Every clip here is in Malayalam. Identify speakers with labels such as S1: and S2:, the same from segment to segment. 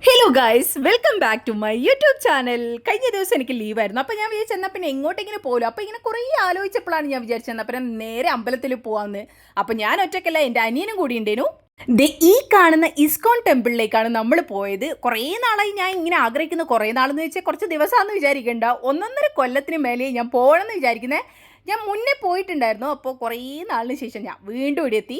S1: Hello guys, welcome back to my YouTube channel. കഴിഞ്ഞ ദിവസം എനിക്ക് ലീവായിരുന്നു. അപ്പോൾ ഞാൻ വിചാരിച്ചെന്നാൽ പിന്നെ എങ്ങോട്ടെങ്കിലും പോകുമല്ലോ. അപ്പോൾ ഇങ്ങനെ കുറേ ആലോചിച്ചപ്പോഴാണ് ഞാൻ വിചാരിച്ചെന്നാൽ പിന്നെ നേരെ അമ്പലത്തിൽ പോകാമെന്ന്. അപ്പോൾ ഞാൻ ഒറ്റയ്ക്കല്ല, എൻ്റെ അനിയനും കൂടി ഉണ്ടേനു. ഈ കാണുന്ന ഇസ്കോൺ ടെമ്പിളിലേക്കാണ് നമ്മൾ പോയത്. കുറേ നാളായി ഞാൻ ഇങ്ങനെ ആഗ്രഹിക്കുന്ന, കുറേ നാളെന്ന് വെച്ചാൽ കുറച്ച് ദിവസമാണെന്ന് വിചാരിക്കേണ്ട, 1.5 കൊല്ലത്തിന് മേലെ ഞാൻ പോകണമെന്ന് വിചാരിക്കുന്നത്. ഞാൻ മുന്നേ പോയിട്ടുണ്ടായിരുന്നു. അപ്പോൾ കുറേ നാളിന് ശേഷം ഞാൻ വീണ്ടും ഇവിടെ എത്തി.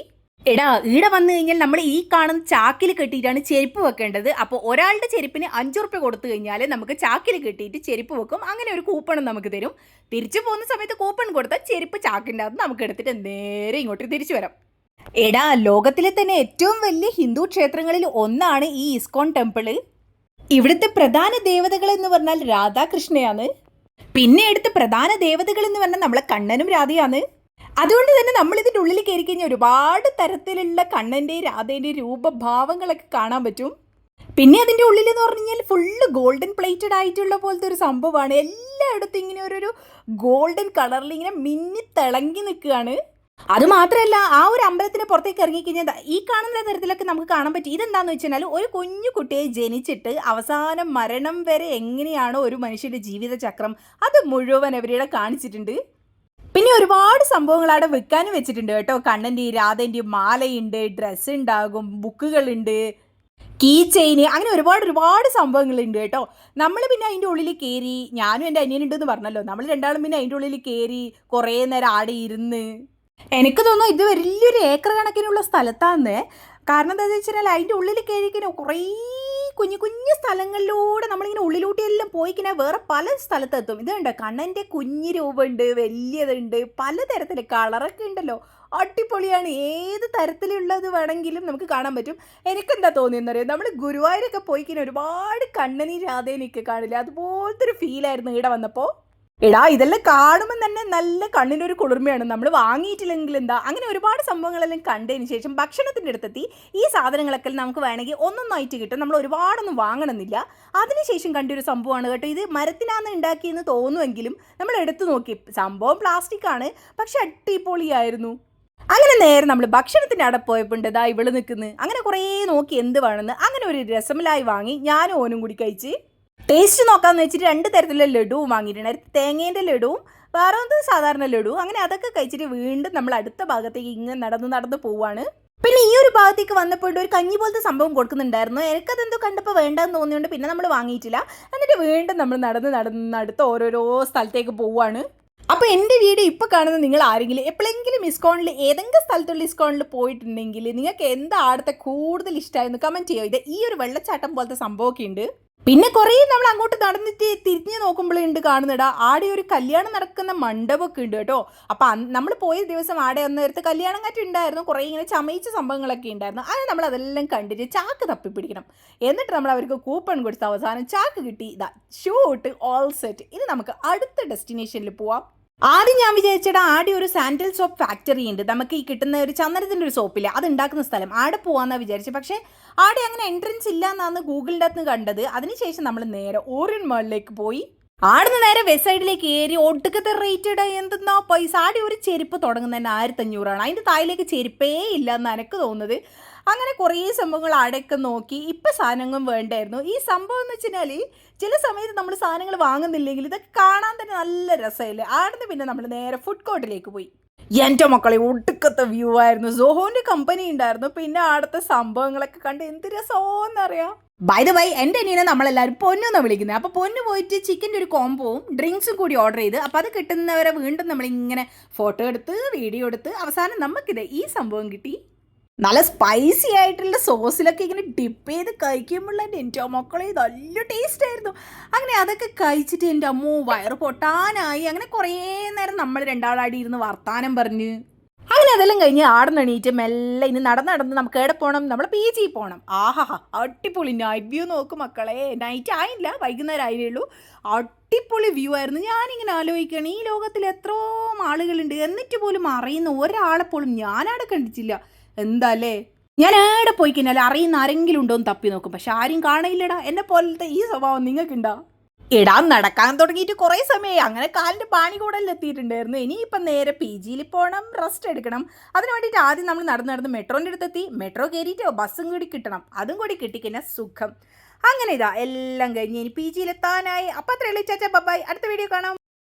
S1: എടാ, ഈടെ വന്നു കഴിഞ്ഞാൽ നമ്മൾ ഈ കാണുന്ന ചാക്കിൽ കെട്ടിയിട്ടാണ് ചെരുപ്പ് വെക്കേണ്ടത്. അപ്പോൾ ഒരാളുടെ ചെരുപ്പിന് 5 റുപ്യ കൊടുത്തു കഴിഞ്ഞാൽ നമുക്ക് ചാക്കിൽ കെട്ടിയിട്ട് ചെരുപ്പ് വെക്കും. അങ്ങനെ ഒരു കൂപ്പണും നമുക്ക് തരും. തിരിച്ചു പോകുന്ന സമയത്ത് കൂപ്പൺ കൊടുത്താൽ ചെരുപ്പ് ചാക്കിൻ്റെ അകത്ത് നമുക്ക് എടുത്തിട്ട് നേരെ ഇങ്ങോട്ട് തിരിച്ചു വരാം. എടാ, ലോകത്തിലെ തന്നെ ഏറ്റവും വലിയ ഹിന്ദു ക്ഷേത്രങ്ങളിൽ ഒന്നാണ് ഈ ഇസ്കോൺ ടെമ്പിള്. ഇവിടുത്തെ പ്രധാന ദേവതകൾ എന്ന് പറഞ്ഞാൽ രാധാകൃഷ്ണയാണ്. പിന്നെ അടുത്ത പ്രധാന ദേവതകൾ എന്ന് പറഞ്ഞാൽ നമ്മളെ കണ്ണനും രാധയാണ്. അതുകൊണ്ട് തന്നെ നമ്മൾ ഇതിൻ്റെ ഉള്ളിൽ കയറി കഴിഞ്ഞാൽ ഒരുപാട് തരത്തിലുള്ള കണ്ണൻ്റെയും രാധേൻ്റെയും രൂപഭാവങ്ങളൊക്കെ കാണാൻ പറ്റും. പിന്നെ അതിൻ്റെ ഉള്ളിൽ എന്ന് പറഞ്ഞു കഴിഞ്ഞാൽ ഫുള്ള് ഗോൾഡൻ പ്ലേറ്റഡ് ആയിട്ടുള്ള പോലത്തെ ഒരു സംഭവമാണ്. എല്ലായിടത്തും ഇങ്ങനെ ഒരു ഗോൾഡൻ കളറിൽ ഇങ്ങനെ മിന്നി തിളങ്ങി നിൽക്കുകയാണ്. അതുമാത്രമല്ല, ആ ഒരു അമ്പലത്തിന് പുറത്തേക്ക് ഇറങ്ങിക്കഴിഞ്ഞാൽ ഈ കാണുന്ന തരത്തിലൊക്കെ നമുക്ക് കാണാൻ പറ്റും. ഇതെന്താണെന്ന് വെച്ചാൽ ഒരു കുഞ്ഞു കുട്ടിയെ ജനിച്ചിട്ട് അവസാനം മരണം വരെ എങ്ങനെയാണോ ഒരു മനുഷ്യൻ്റെ ജീവിതചക്രം, അത് മുഴുവൻ അവരുടെ കാണിച്ചിട്ടുണ്ട്. പിന്നെ ഒരുപാട് സംഭവങ്ങൾ അവിടെ വിൽക്കാനും വെച്ചിട്ടുണ്ട് കേട്ടോ. കണ്ണൻ്റെയും രാധേൻ്റെയും മാലയുണ്ട്, ഡ്രസ്സ് ഉണ്ടാകും, ബുക്കുകളുണ്ട്, കീ ചെയിന്, അങ്ങനെ ഒരുപാട് സംഭവങ്ങളുണ്ട് കേട്ടോ. നമ്മൾ പിന്നെ അതിൻ്റെ ഉള്ളിൽ കയറി, ഞാനും എൻ്റെ അനിയനുണ്ടെന്ന് പറഞ്ഞല്ലോ, നമ്മൾ രണ്ടാളും പിന്നെ അതിൻ്റെ ഉള്ളിൽ കയറി കുറേ നേരം ആടെ ഇരുന്ന്. എനിക്ക് തോന്നുന്നു ഇത് വലിയൊരു ഏക്കർ കണക്കിനുള്ള സ്ഥലത്താന്ന്. കാരണം എന്താണെന്ന് വെച്ചാൽ അതിൻ്റെ ഉള്ളിൽ കയറിക്കുന്ന കുറേ കുഞ്ഞു സ്ഥലങ്ങളിലൂടെ നമ്മളിങ്ങനെ ഉള്ളിലൂട്ടിയെല്ലാം പോയിക്കിനാൽ വേറെ പല സ്ഥലത്തെത്തും. ഇതുണ്ട്, കണ്ണൻ്റെ കുഞ്ഞു രൂപമുണ്ട്, വലിയതുണ്ട്, പലതരത്തിൽ കളറൊക്കെ ഉണ്ടല്ലോ. അടിപൊളിയാണ്. ഏത് തരത്തിലുള്ളത് വേണമെങ്കിലും നമുക്ക് കാണാൻ പറ്റും. എനിക്കെന്താ തോന്നിയെന്നറിയാം, നമ്മൾ ഗുരുവായൂരൊക്കെ പോയിക്കിനാൽ ഒരുപാട് കണ്ണനെയും രാധേനെയൊക്കെ കാണില്ല, അതുപോലത്തെ ഒരു ഫീലായിരുന്നു ഇവിടെ വന്നപ്പോൾ. എടാ, ഇതെല്ലാം കാണുമ്പോൾ തന്നെ നല്ല കണ്ണിനൊരു കുളിർമയാണ്. നമ്മൾ വാങ്ങിയിട്ടില്ലെങ്കിൽ എന്താ, അങ്ങനെ ഒരുപാട് സംഭവങ്ങളെല്ലാം കണ്ടതിന് ശേഷം ഭക്ഷണത്തിൻ്റെ അടുത്തെത്തി. ഈ സാധനങ്ങളൊക്കെ നമുക്ക് വേണമെങ്കിൽ ഒന്നൊന്നായിട്ട് കിട്ടും, നമ്മൾ ഒരുപാടൊന്നും വാങ്ങണമെന്നില്ല. അതിനുശേഷം കണ്ടൊരു സംഭവമാണ് കേട്ടോ. ഇത് മരത്തിനാന്ന് ഉണ്ടാക്കിയെന്ന് തോന്നുമെങ്കിലും നമ്മൾ എടുത്തു നോക്കി, സംഭവം പ്ലാസ്റ്റിക് ആണ്, പക്ഷെ അടിപൊളിയായിരുന്നു. അങ്ങനെ നേരെ നമ്മൾ ഭക്ഷണത്തിൻ്റെ അവിടെ പോയപ്പോൾ ഇതാ ഇവള് നിൽക്കുന്നു. അങ്ങനെ കുറേ നോക്കി എന്ത് വേണമെന്ന്, അങ്ങനെ ഒരു രസമലായി വാങ്ങി ഞാനും ഓനും കൂടി കഴിച്ച് ടേസ്റ്റ് നോക്കാമെന്ന് വെച്ചിട്ട് 2 തരത്തിലുള്ള ലഡുവും വാങ്ങിയിട്ടുണ്ടായിരുന്നു. തേങ്ങേൻ്റെ ലഡുവും വേറെ ഒന്ന് സാധാരണ ലഡു. അങ്ങനെ അതൊക്കെ കഴിച്ചിട്ട് വീണ്ടും നമ്മൾ അടുത്ത ഭാഗത്തേക്ക് ഇങ്ങനെ നടന്ന് പോവുകയാണ്. പിന്നെ ഈ ഒരു ഭാഗത്തേക്ക് വന്നപ്പോൾ ഒരു കഞ്ഞി പോലത്തെ സംഭവം കൊടുക്കുന്നുണ്ടായിരുന്നു. എനിക്കതെന്തോ കണ്ടപ്പോൾ വേണ്ടെന്ന് തോന്നിയുകൊണ്ട് പിന്നെ നമ്മൾ വാങ്ങിയിട്ടില്ല. എന്നിട്ട് വീണ്ടും നമ്മൾ നടന്ന് അടുത്ത ഓരോരോ സ്ഥലത്തേക്ക് പോവുകയാണ്. അപ്പോൾ എൻ്റെ വീഡിയോ ഇപ്പോൾ കാണുന്ന നിങ്ങൾ ആരെങ്കിലും എപ്പോഴെങ്കിലും ഇസ്കോണിൽ ഏതെങ്കിലും സ്ഥലത്തുള്ള ഇസ്കോണിൽ പോയിട്ടുണ്ടെങ്കിൽ നിങ്ങൾക്ക് എന്താ ആടത്തെ കൂടുതൽ ഇഷ്ടമായെന്ന് കമൻറ്റ് ചെയ്യുമോ. ഇത് ഈ ഒരു വെള്ളച്ചാട്ടം പോലത്തെ സംഭവമൊക്കെ ഉണ്ട്. പിന്നെ കുറേ നമ്മൾ അങ്ങോട്ട് നടന്നിട്ട് തിരിഞ്ഞ് നോക്കുമ്പോഴുണ്ട് കാണുന്നിടാ ആടെ ഒരു കല്യാണം നടക്കുന്ന മണ്ഡപമൊക്കെ ഉണ്ട് കേട്ടോ. അപ്പം നമ്മൾ പോയ ദിവസം ആടെ നേരത്തെ കല്യാണം കാറ്റുണ്ടായിരുന്നു, കുറേ ഇങ്ങനെ ചമയിച്ച സംഭവങ്ങളൊക്കെ ഉണ്ടായിരുന്നു. അത് നമ്മൾ അതെല്ലാം കണ്ടിട്ട് ചാക്ക് തപ്പിപ്പിടിക്കണം. എന്നിട്ട് നമ്മൾ അവർക്ക് കൂപ്പൺ കൊടുത്ത് അവസാനം ചാക്ക് കിട്ടി. ഇതാ ഷൂട്ട് ഓൾ സെറ്റ്. ഇനി നമുക്ക് അടുത്ത ഡെസ്റ്റിനേഷനിൽ പോവാം. ആദ്യം ഞാൻ വിചാരിച്ചിട്ട് ആടെ ഒരു സാൻഡൽ സോപ്പ് ഫാക്ടറി ഉണ്ട്, നമുക്ക് ഈ കിട്ടുന്ന ഒരു ചന്ദനത്തിൻ്റെ ഒരു സോപ്പില്ല, അത് ഉണ്ടാക്കുന്ന സ്ഥലം, ആടെ പോകാമെന്നാണ് വിചാരിച്ചത്. പക്ഷേ ആടെ അങ്ങനെ എൻട്രൻസ് ഇല്ല എന്നാണ് ഗൂഗിളിൻ്റെ അകത്ത് കണ്ടത്. അതിനുശേഷം നമ്മൾ നേരെ ഓറിയൻ മാളിലേക്ക് പോയി. ആടുന്ന് നേരെ വെസ്റ്റ് സൈഡിലേക്ക് കയറി. ഒടുക്കത്തെ റേറ്റഡ് എന്തെന്നാ പൈസ. ആടെ ഒരു ചെരുപ്പ് തുടങ്ങുന്നതന്നെ 1500 അതിൻ്റെ താഴേക്ക് ചെരുപ്പേ ഇല്ല എന്ന് എനിക്ക് തോന്നുന്നത്. അങ്ങനെ കുറേ സംഭവങ്ങൾ ആടെയൊക്കെ നോക്കി. ഇപ്പം സാധനങ്ങളും വേണ്ടായിരുന്നു. ഈ സംഭവം എന്ന് വെച്ചാൽ ചില സമയത്ത് നമ്മൾ സാധനങ്ങൾ വാങ്ങുന്നില്ലെങ്കിൽ ഇതൊക്കെ കാണാൻ തന്നെ നല്ല രസമല്ലേ. ആടുന്ന് പിന്നെ നമ്മൾ നേരെ ഫുഡ് കോർട്ടിലേക്ക് പോയി. എൻ്റെ മക്കളെ ഒടുക്കത്തെ വ്യൂ ആയിരുന്നു. സോഹോൻ്റെ കമ്പനി ഉണ്ടായിരുന്നു. പിന്നെ ആടത്തെ സംഭവങ്ങളൊക്കെ കണ്ട് എന്ത് രസമെന്നറിയാം. ബൈ ദ വൈ, എൻ്റെ അനിയനെ നമ്മളെല്ലാവരും പൊന്നെന്നാണ് വിളിക്കുന്നത്. അപ്പോൾ പൊന്ന് പോയിട്ട് ചിക്കൻ്റെ ഒരു കോംബോവും ഡ്രിങ്ക്സും കൂടി ഓർഡർ ചെയ്ത്, അപ്പോൾ അത് കിട്ടുന്നവരെ വീണ്ടും നമ്മളിങ്ങനെ ഫോട്ടോ എടുത്ത് വീഡിയോ എടുത്ത് അവസാനം നമുക്കിത് ഈ സംഭവം കിട്ടി. നല്ല സ്പൈസി ആയിട്ടുള്ള സോസിലൊക്കെ ഇങ്ങനെ ഡിപ്പ് ചെയ്ത് കഴിക്കുമ്പോൾ എൻ്റെ മക്കളെ നല്ല ടേസ്റ്റ് ആയിരുന്നു. അങ്ങനെ അതൊക്കെ കഴിച്ചിട്ട് എൻ്റെ അമ്മോ വയറ് പൊട്ടാനായി. അങ്ങനെ കുറേ നേരം നമ്മൾ രണ്ടാളാടി ഇരുന്ന് വർത്താനം പറഞ്ഞ് അങ്ങനെ അതെല്ലാം കഴിഞ്ഞ് ആടുന്ന് എണീറ്റ് മെല്ലെ ഇനി നടന്ന് നമുക്ക് എവിടെ പോകണം, നമ്മൾ PG പോകണം. ആഹാ, അടിപൊളി നൈറ്റ് വ്യൂ നോക്കും മക്കളെ. നൈറ്റ് ആയില്ല, വൈകുന്നേരം ആയേ ഉള്ളൂ. അടിപൊളി വ്യൂ ആയിരുന്നു. ഞാനിങ്ങനെ ആലോചിക്കുകയാണ്, ഈ ലോകത്തിൽ എത്രയോ ആളുകളുണ്ട്, എന്നിട്ട് പോലും അറിയുന്ന ഒരാളെപ്പോലും ഞാനവിടെ കണ്ടിട്ടില്ല. എന്താ അല്ലേ. ഞാൻ എവിടെ പോയി കഴിഞ്ഞാൽ അറിയുന്ന ആരെങ്കിലും ഉണ്ടോ എന്ന് തപ്പി നോക്കും, പക്ഷെ ആരും കാണില്ലടാ. എന്നെ പോലത്തെ ഈ സ്വഭാവം നിങ്ങൾക്കുണ്ടോ? ഇടാൻ നടക്കാൻ തുടങ്ങിയിട്ട് കുറേ സമയമായി. അങ്ങനെ കാലിൻ്റെ പാണി കൂടലിൽ എത്തിയിട്ടുണ്ടായിരുന്നു. ഇനിയിപ്പം നേരെ PGയിൽ പോകണം, റെസ്റ്റ് എടുക്കണം. അതിന് വേണ്ടിയിട്ട് ആദ്യം നമ്മൾ നടന്ന് മെട്രോൻ്റെ അടുത്തെത്തി. മെട്രോ കയറിയിട്ട് ബസ്സും കൂടി കിട്ടണം. അതും കൂടി കിട്ടിക്കഴിഞ്ഞാൽ സുഖം. അങ്ങനെ ഇതാ എല്ലാം കഴിഞ്ഞ് ഇനി PG യിലെത്താനായി. അപ്പോൾ അത്രയേ ഉള്ളൂ. ചാച്ചാ ബൈ. അടുത്ത വീഡിയോ കാണാം.